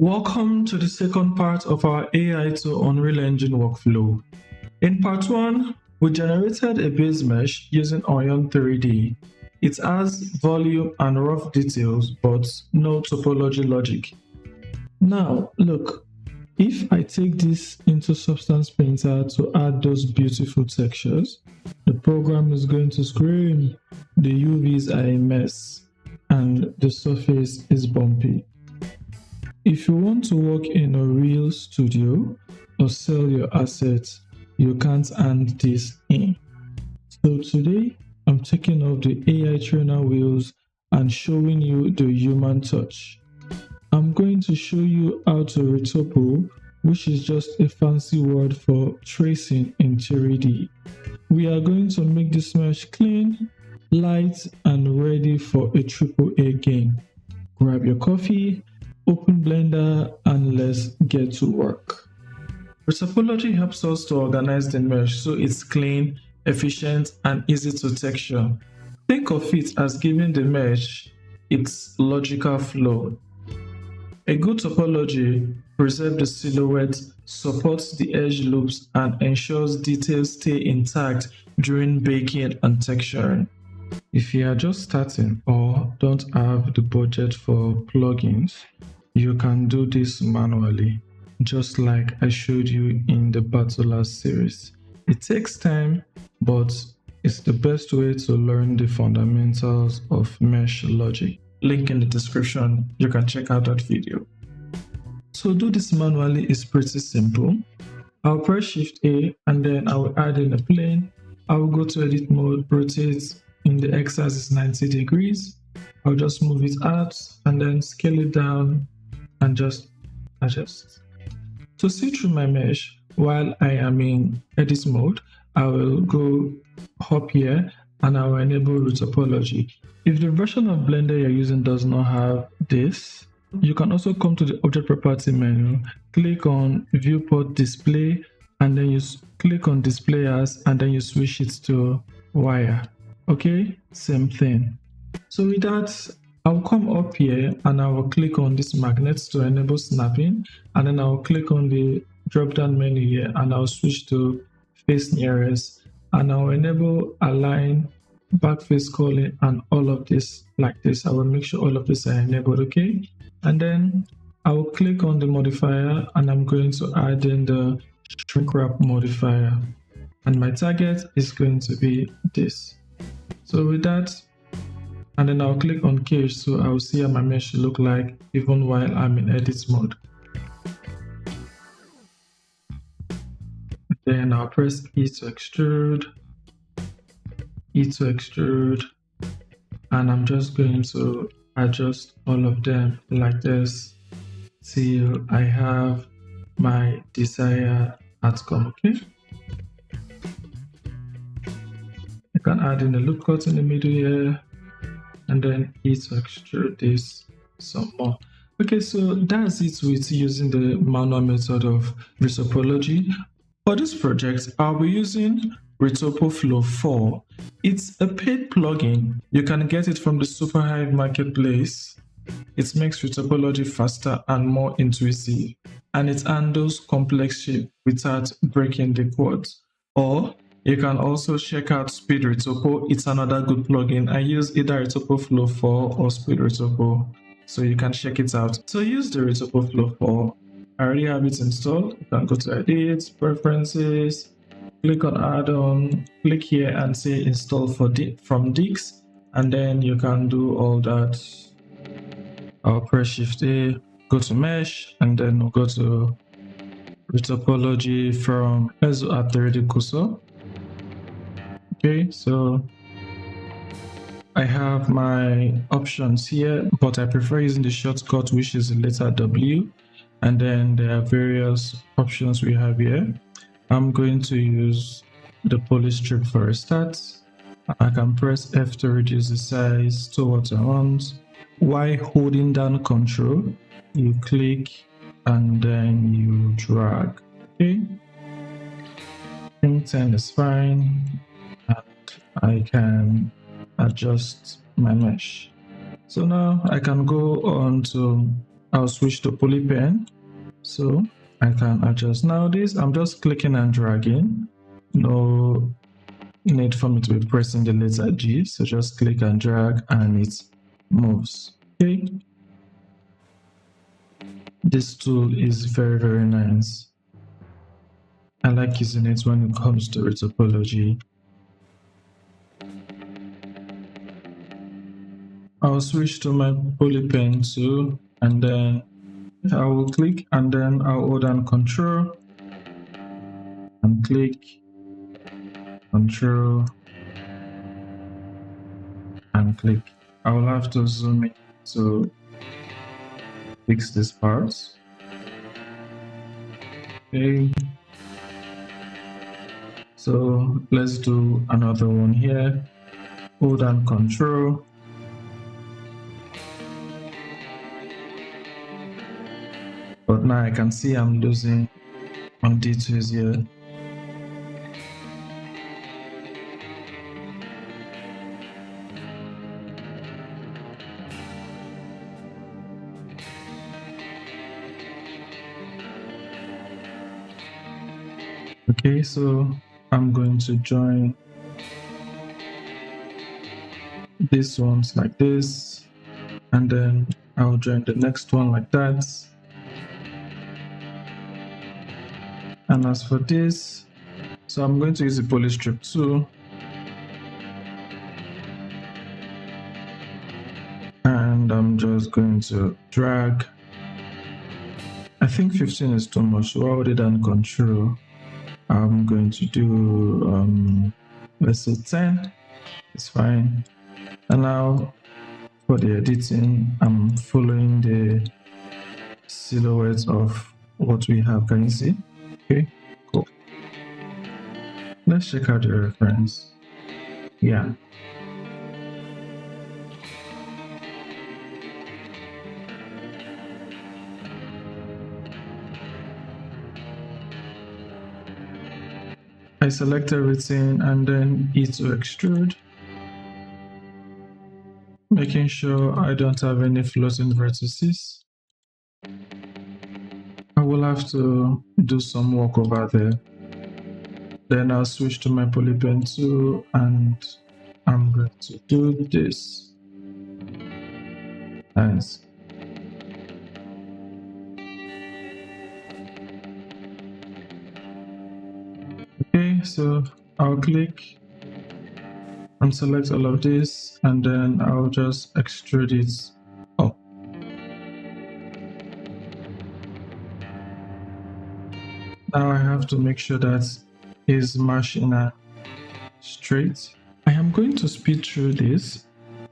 Welcome to the second part of our AI to Unreal Engine workflow. In part 1, we generated a base mesh using Ion 3D. It has volume and rough details, but no topology logic. Now, look, if I take this into Substance Painter to add those beautiful textures, the program is going to scream. The UVs are a mess, and the surface is bumpy. If you want to work in a real studio or sell your assets, you can't hand this in. So today, I'm taking off the AI trainer wheels and showing you the human touch. I'm going to show you how to retopo, which is just a fancy word for tracing in 3D. We are going to make this mesh clean, light, and ready for a AAA game. Grab your coffee, open Blender, and let's get to work. Retopology helps us to organize the mesh so it's clean, efficient, and easy to texture. Think of it as giving the mesh its logical flow. A good topology preserves the silhouette, supports the edge loops, and ensures details stay intact during baking and texturing. If you are just starting or don't have the budget for plugins, you can do this manually, just like I showed you in the Battlers series. It takes time, but it's the best way to learn the fundamentals of mesh logic. Link in the description, you can check out that video. To do this manually is pretty simple. I'll press Shift A and then I will add in a plane. I will go to edit mode, rotate in the x-axis 90 degrees. I'll just move it out and then scale it down and just adjust. To see through my mesh while I am in edit mode, I will go up here and I will enable Retopology. If the version of Blender you're using does not have this, you can also come to the Object Property menu, click on Viewport Display, and then you click on Display As, and then you switch it to Wire. Okay, same thing. So with that, I'll come up here and I will click on this magnets to enable snapping, and then I'll click on the drop down menu here and I'll switch to face nearest, and I'll enable align, backface calling, and all of this like this. I will make sure all of this are enabled, okay? And then I will click on the modifier and I'm going to add in the shrink wrap modifier, and my target is going to be this. So with that, and then I'll click on cage so I'll see how my mesh look like even while I'm in edit mode. Then I'll press E to extrude, and I'm just going to adjust all of them like this till I have my desired outcome, okay? I can add in a loop cut in the middle here, and then E to extrude this some more. Okay, so that's it with using the manual method of Retopology. For this project, I'll be using RetopoFlow 4. It's a paid plugin. You can get it from the Superhive marketplace. It makes Retopology faster and more intuitive, and it handles complex shape without breaking the code. Or you can also check out Speed Retopo. It's another good plugin. I use either RetopoFlow 4 or Speed Retopo, so you can check it out. To use the RetopoFlow 4, I already have it installed. You can go to Edit, Preferences, click on Add-on, click here and say Install from Dix, and then you can do all that. I'll press Shift A, go to Mesh, and then we'll go to Retopology from Ezo at 3D Cursor. Okay, so I have my options here, but I prefer using the shortcut, which is the letter W, and then there are various options we have here. I'm going to use the poly strip for a start. I can press F to reduce the size to what I want. While holding down Control, you click and then you drag. Okay, I think 10 is fine, and I can adjust my mesh. So now I can go on to I'll switch to polypen. So I can adjust. Now this, I'm just clicking and dragging. No need for me to be pressing the letter G. So just click and drag and it moves. Okay. This tool is very, very nice. I like using it when it comes to retopology. I'll switch to my polypen tool and then I will click and then I'll hold down Control and click, Control and click. I will have to zoom in to fix this part. Okay. So let's do another one here. Hold down Control. But now I can see I'm losing on details here. Okay, so I'm going to join these ones like this, and then I'll join the next one like that. And as for this, so I'm going to use the polystrip tool. And I'm just going to drag. I think 15 is too much, so rather than Control, I'm going to do, let's say 10. It's fine. And now for the editing, I'm following the silhouette of what we have. Can you see? Okay, cool. Let's check out the reference. Yeah. I select everything and then E to extrude, making sure I don't have any floating vertices. I will have to do some work over there. Then I'll switch to my polypen tool and I'm going to do this. Nice. Okay, so I'll click and select all of this and then I'll just extrude it up. Now I have to make sure that it's mashing straight. I am going to speed through this,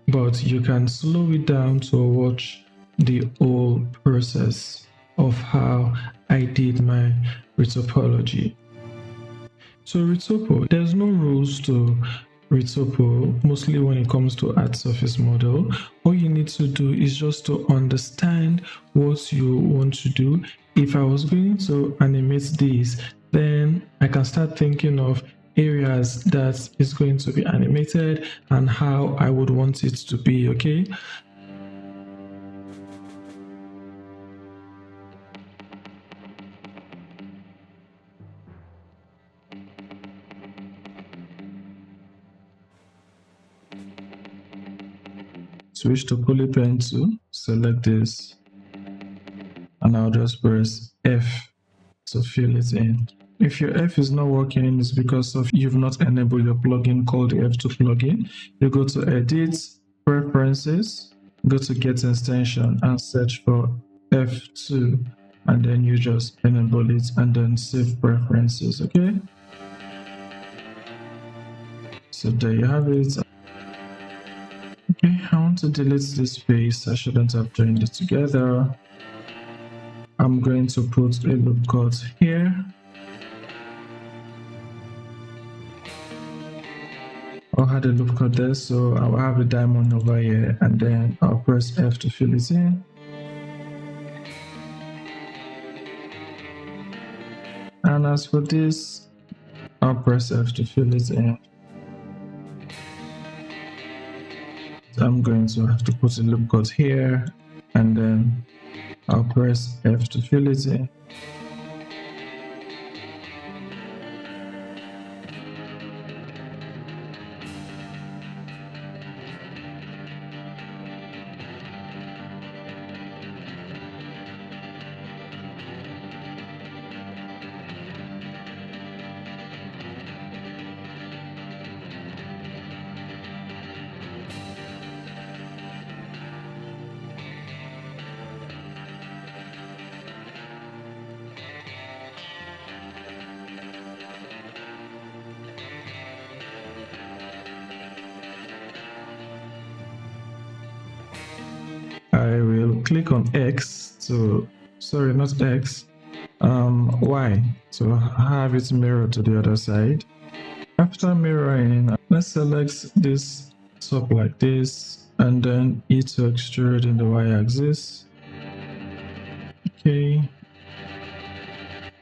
but you can slow it down to watch the whole process of how I did my retopology. So Retopo, there's no rules to Retopo, mostly when it comes to add surface model. All you need to do is just to understand what you want to do. If I was going to animate this, then I can start thinking of areas that is going to be animated and how I would want it to be, okay? Switch to polypen tool, select this, and I'll just press F to fill it in. If your F is not working, it's because of you've not enabled your plugin called the F2 plugin. You go to Edit, Preferences, go to Get Extension and search for F2, and then you just enable it and then save preferences, okay? So there you have it. Okay, I want to delete this space. I shouldn't have joined it together. I'm going to put a loop cut here. I'll add a loop cut there, so I'll have a diamond over here, and then I'll press F to fill it in. And as for this, I'll press F to fill it in. So I'm going to have to put a loop cut here, and then I'll press F to fill it in. I will click on X to, sorry, not X, Y to have it mirror to the other side. After mirroring, let's select this top like this and then E to extrude in the Y-axis. Okay.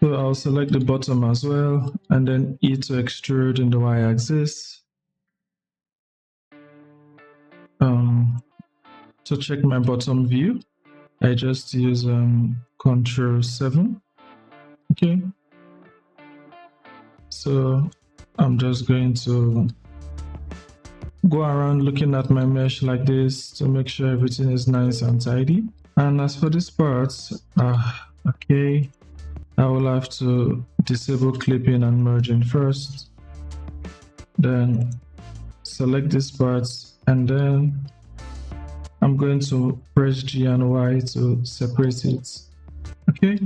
So I'll select the bottom as well and then E to extrude in the Y-axis. To check my bottom view, I just use Ctrl 7. Okay. So I'm just going to go around looking at my mesh like this to make sure everything is nice and tidy. And as for this part, okay, I will have to disable clipping and merging first. Then select this part and then I'm going to press G and Y to separate it. Okay,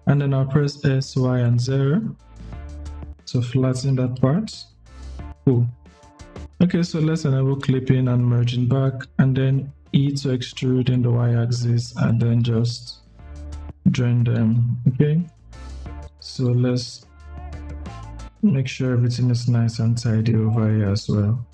and then I'll press S, Y, and 0 to flatten that part. Cool. Okay, so let's enable clipping and merging back, and then E to extrude in the Y-axis, and then just join them. Okay, so let's make sure everything is nice and tidy over here as well.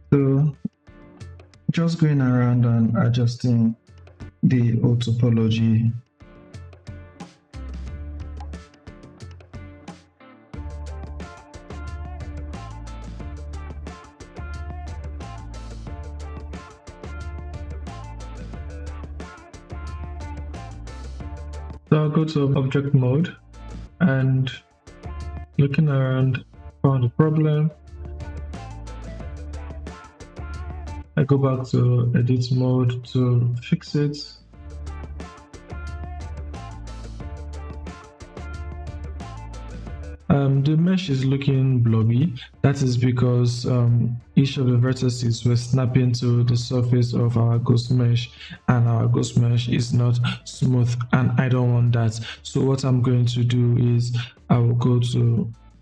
So just going around and adjusting the topology. So I'll go to object mode and looking around, found the problem. I go back to edit mode to fix it. The mesh is looking blobby. That is because each of the vertices were snapping to the surface of our ghost mesh, and our ghost mesh is not smooth, and I don't want that. So what I'm going to do is I will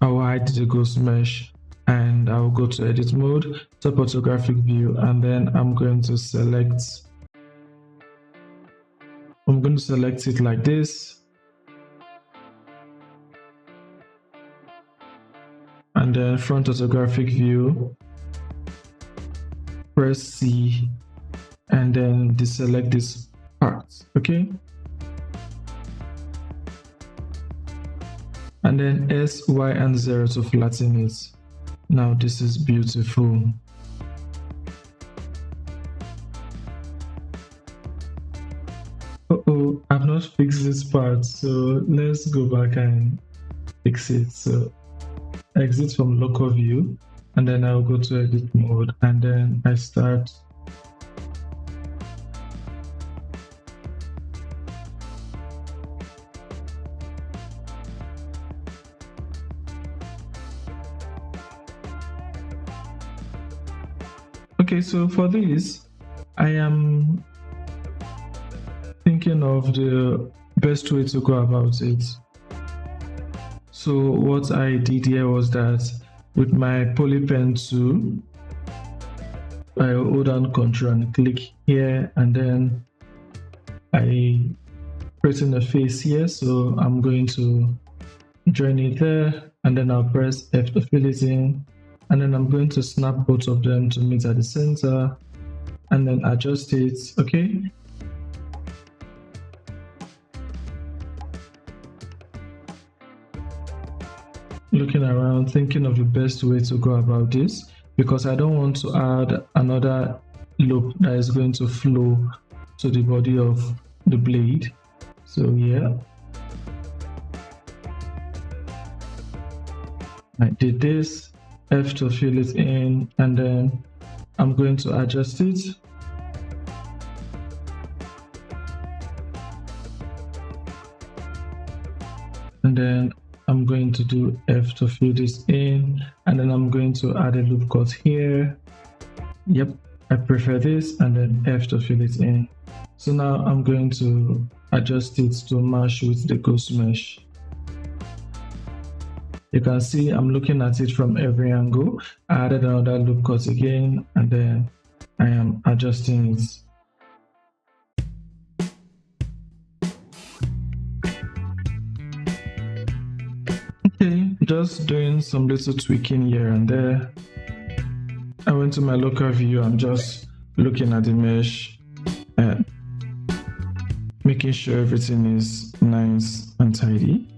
hide the ghost mesh, and I will go to edit mode, top orthographic view, and then I'm going to select it like this. And then front orthographic view, press C, and then deselect this part, okay? And then S, Y, and 0 to flatten it. Now this is beautiful. Uh-oh, I've not fixed this part, so let's go back and fix it. So exit from local view, and then I'll go to edit mode, and then I start okay. So for this, I am thinking of the best way to go about it. So what I did here was that with my polypen tool, I hold down Ctrl and click here, and then I create a face here. So I'm going to join it there, and then I'll press F to fill it in, and then I'm going to snap both of them to meet at the center, and then adjust it. Okay. Looking around, thinking of the best way to go about this, because I don't want to add another loop that is going to flow to the body of the blade. So yeah, I did this, F to fill it in, and then I'm going to adjust it. And then I'm going to do F to fill this in, and then I'm going to add a loop cut here. Yep, I prefer this, and then F to fill it in. So now I'm going to adjust it to match with the ghost mesh. You can see I'm looking at it from every angle. I added another loop cut again, and then I am adjusting it. Okay, just doing some little tweaking here and there. I went to my local view. I'm just looking at the mesh and making sure everything is nice and tidy.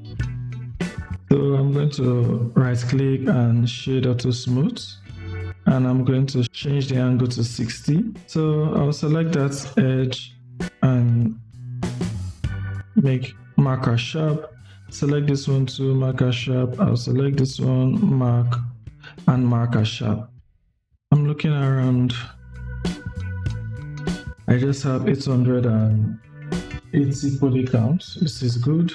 So I'm going to right click and shade auto smooth, and I'm going to change the angle to 60. So I'll select that edge and make marker sharp. Select this one to marker sharp. I'll select this one, mark, and marker sharp. I'm looking around. I just have 880 poly counts. This is good.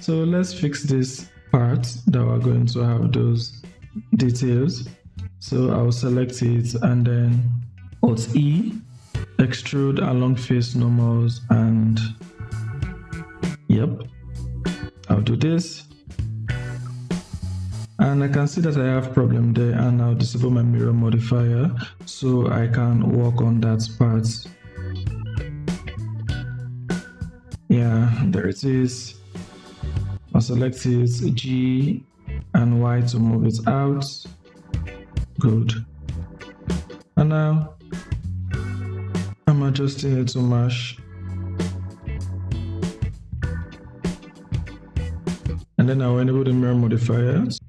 So let's fix this part that we're going to have those details. So I'll select it and then Alt E, extrude along face normals, and yep, I'll do this. And I can see that I have problem there, and I'll disable my mirror modifier so I can work on that part. Yeah, there it is. I'll select it, G and Y to move it out. Good. And now I'm adjusting it to mesh. And then I'll enable the mirror modifiers.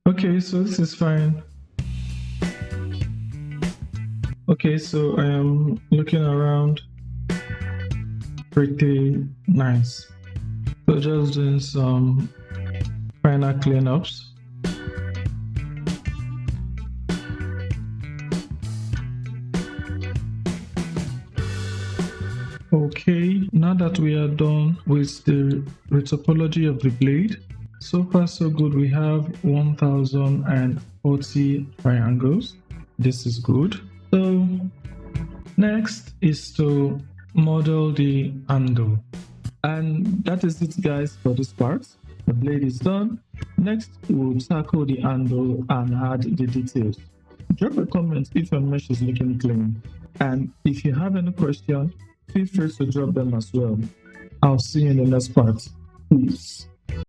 Okay, so this is fine. Okay, so I am looking around. Pretty nice. So just doing some final cleanups. Okay, now that we are done with the retopology of the blade, so far so good. We have 1040 triangles. This is good. So next is to model the handle. And that is it, guys, for this part. The blade is done. Next, we'll tackle the handle and add the details. Drop a comment if your mesh is looking clean. And if you have any question, feel free to drop them as well. I'll see you in the next part. Peace.